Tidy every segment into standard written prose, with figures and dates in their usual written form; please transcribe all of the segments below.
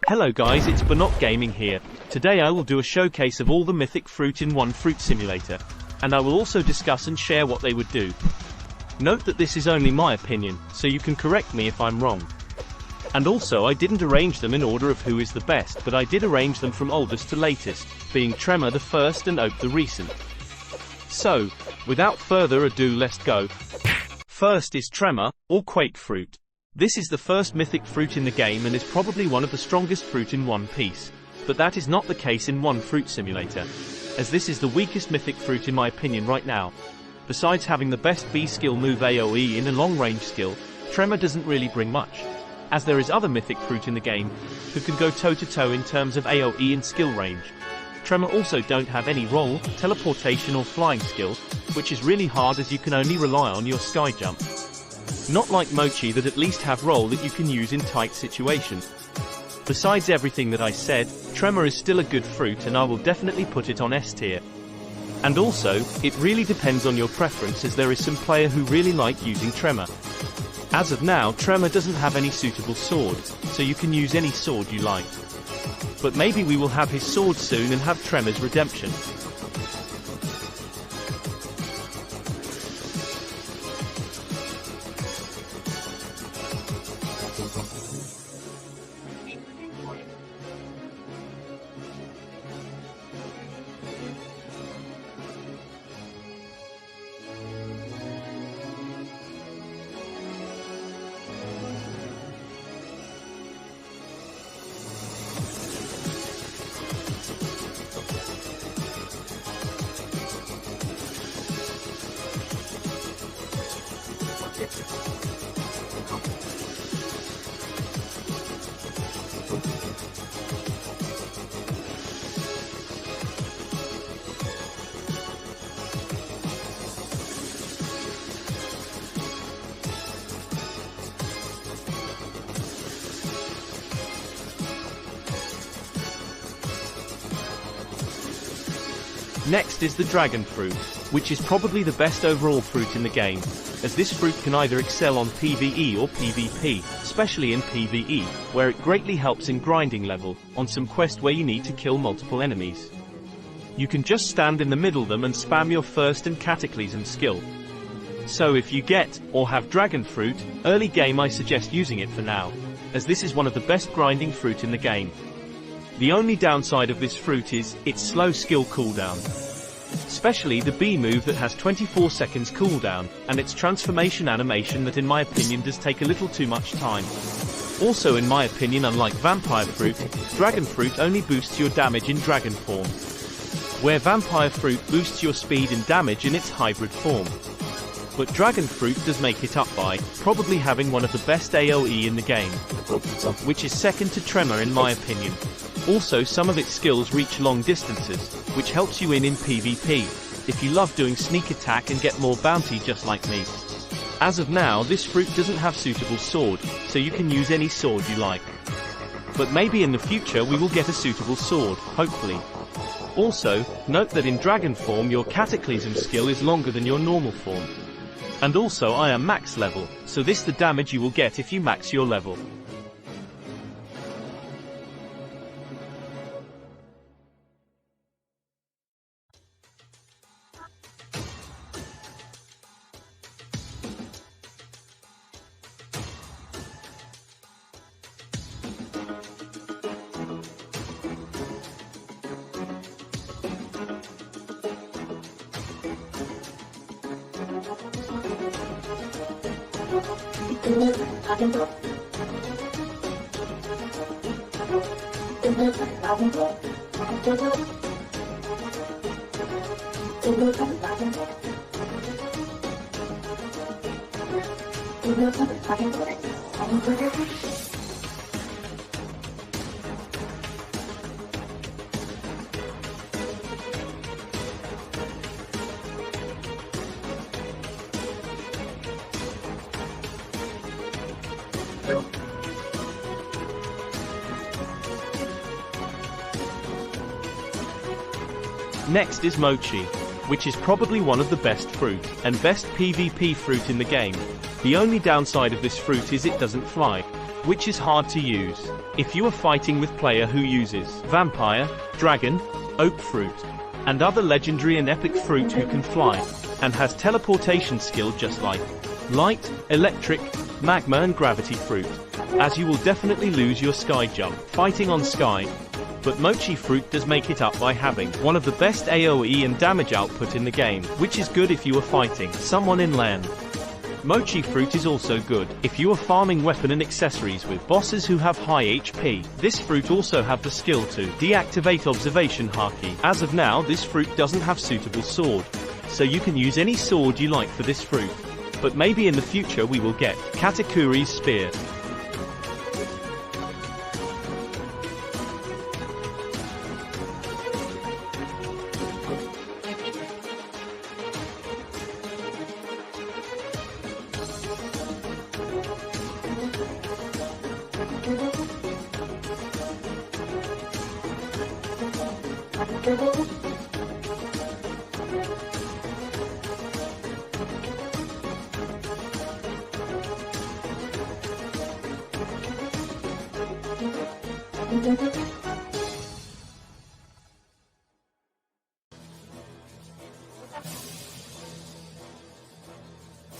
Hello guys, it's Banot Gaming here. Today I will do a showcase of all the mythic fruit in one fruit simulator. And I will also discuss and share what they would do. Note that this is only my opinion, so you can correct me if I'm wrong. And also I didn't arrange them in order of who is the best, but I did arrange them from oldest to latest, being Tremor the first and Ope the recent. So, without further ado, let's go. First is Tremor, or Quake Fruit. This is the first mythic fruit in the game and is probably one of the strongest fruit in One Piece. But that is not the case in One Fruit Simulator, as this is the weakest mythic fruit in my opinion right now. Besides having the best B skill move AoE in a long range skill, Tremor doesn't really bring much, as there is other mythic fruit in the game who can go toe to toe in terms of AoE and skill range. Tremor also don't have any roll, teleportation or flying skill, which is really hard as you can only rely on your sky jump. Not like Mochi that at least have roll that you can use in tight situations. Besides everything that I said, Tremor is still a good fruit and I will definitely put it on S tier. And also, it really depends on your preference as there is some player who really like using Tremor. As of now, Tremor doesn't have any suitable sword, so you can use any sword you like. But maybe we will have his sword soon and have Tremor's redemption. Next is the dragon fruit, which is probably the best overall fruit in the game, as this fruit can either excel on PvE or PvP, especially in PvE, where it greatly helps in grinding level, on some quest where you need to kill multiple enemies. You can just stand in the middle of them and spam your first and cataclysm skill. So if you get, or have dragon fruit, early game I suggest using it for now, as this is one of the best grinding fruit in the game. The only downside of this fruit is its slow skill cooldown. Especially the B move that has 24 seconds cooldown, and its transformation animation that in my opinion does take a little too much time. Also in my opinion, unlike vampire fruit, dragon fruit only boosts your damage in dragon form, where vampire fruit boosts your speed and damage in its hybrid form. But dragon fruit does make it up by probably having one of the best AoE in the game, which is second to Tremor in my opinion. Also some of its skills reach long distances, which helps you in PvP, if you love doing sneak attack and get more bounty just like me. As of now, this fruit doesn't have suitable sword, so you can use any sword you like. But maybe in the future we will get a suitable sword, hopefully. Also, note that in dragon form your cataclysm skill is longer than your normal form. And also I am max level, so this the damage you will get if you max your level. Next is Mochi, which is probably one of the best fruit, and best PvP fruit in the game. The only downside of this fruit is it doesn't fly, which is hard to use. If you are fighting with player who uses Vampire, Dragon, Ope Fruit, and other legendary and epic fruit who can fly, and has teleportation skill just like Light, Electric, Magma and Gravity Fruit, as you will definitely lose your Sky Jump fighting on Sky. But Mochi Fruit does make it up by having one of the best AoE and damage output in the game, which is good if you are fighting someone in land. Mochi Fruit is also good if you are farming weapon and accessories with bosses who have high HP. This fruit also have the skill to deactivate observation haki. As of now, this fruit doesn't have suitable sword, so you can use any sword you like for this fruit. But maybe in the future we will get Katakuri's spear.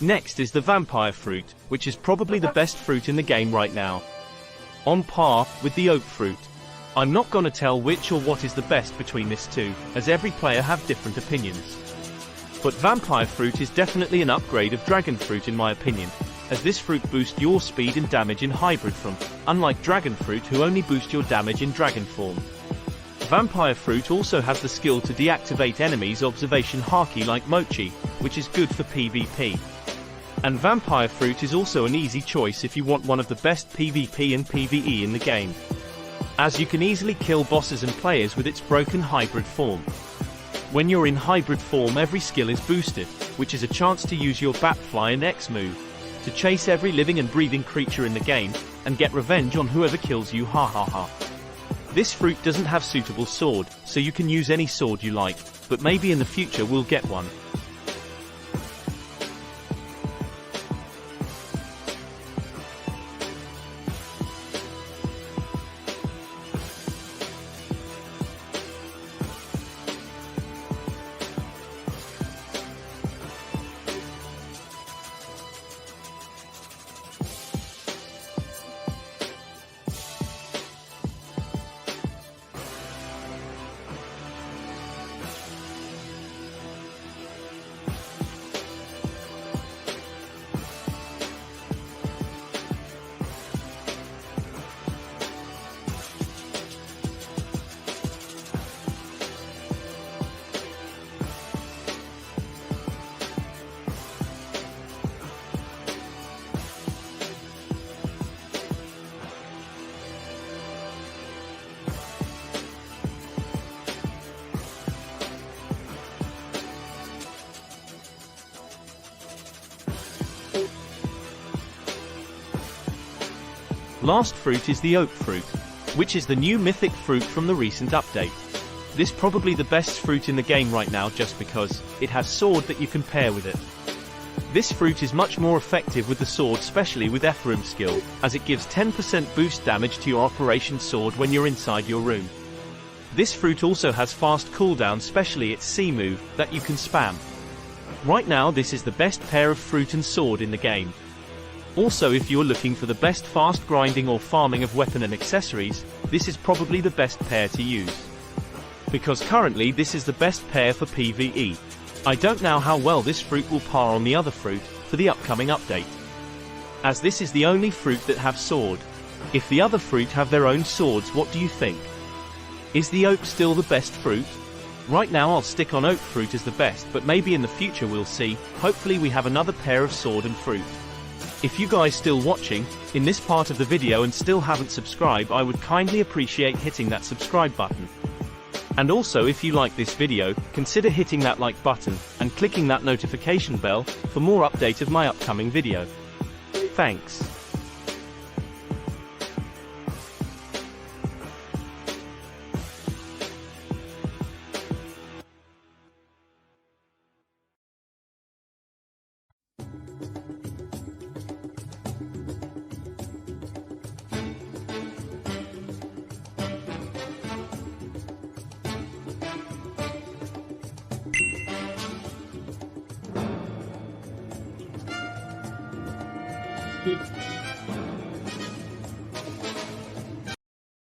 Next is the Vampire Fruit, which is probably the best fruit in the game right now. On par with the Ope Fruit. I'm not gonna tell which or what is the best between this two, as every player have different opinions. But Vampire Fruit is definitely an upgrade of Dragon Fruit in my opinion, as this fruit boosts your speed and damage in hybrid form, unlike Dragon Fruit who only boost your damage in Dragon form. Vampire Fruit also has the skill to deactivate enemies' observation haki like Mochi, which is good for PvP. And Vampire Fruit is also an easy choice if you want one of the best PvP and PvE in the game, as you can easily kill bosses and players with its broken hybrid form. When you're in hybrid form, every skill is boosted, which is a chance to use your Batfly and X move to chase every living and breathing creature in the game and get revenge on whoever kills you, ha ha ha. This fruit doesn't have suitable sword, so you can use any sword you like, but maybe in the future we'll get one. Last fruit is the Ope Fruit, which is the new Mythic fruit from the recent update. This probably the best fruit in the game right now just because it has sword that you can pair with it. This fruit is much more effective with the sword, especially with Ephraim's skill, as it gives 10% boost damage to your operation sword when you're inside your room. This fruit also has fast cooldown, especially its C move, that you can spam. Right now this is the best pair of fruit and sword in the game. Also, if you're looking for the best fast grinding or farming of weapon and accessories, this is probably the best pair to use. Because currently this is the best pair for PvE. I don't know how well this fruit will par on the other fruit for the upcoming update, as this is the only fruit that have sword. If the other fruit have their own swords, what do you think? Is the Ope still the best fruit? Right now I'll stick on Ope Fruit as the best, but maybe in the future we'll see. Hopefully we have another pair of sword and fruit. If you guys still watching in this part of the video and still haven't subscribed, I would kindly appreciate hitting that subscribe button. And also, if you like this video, consider hitting that like button and clicking that notification bell for more update of my upcoming video. Thanks.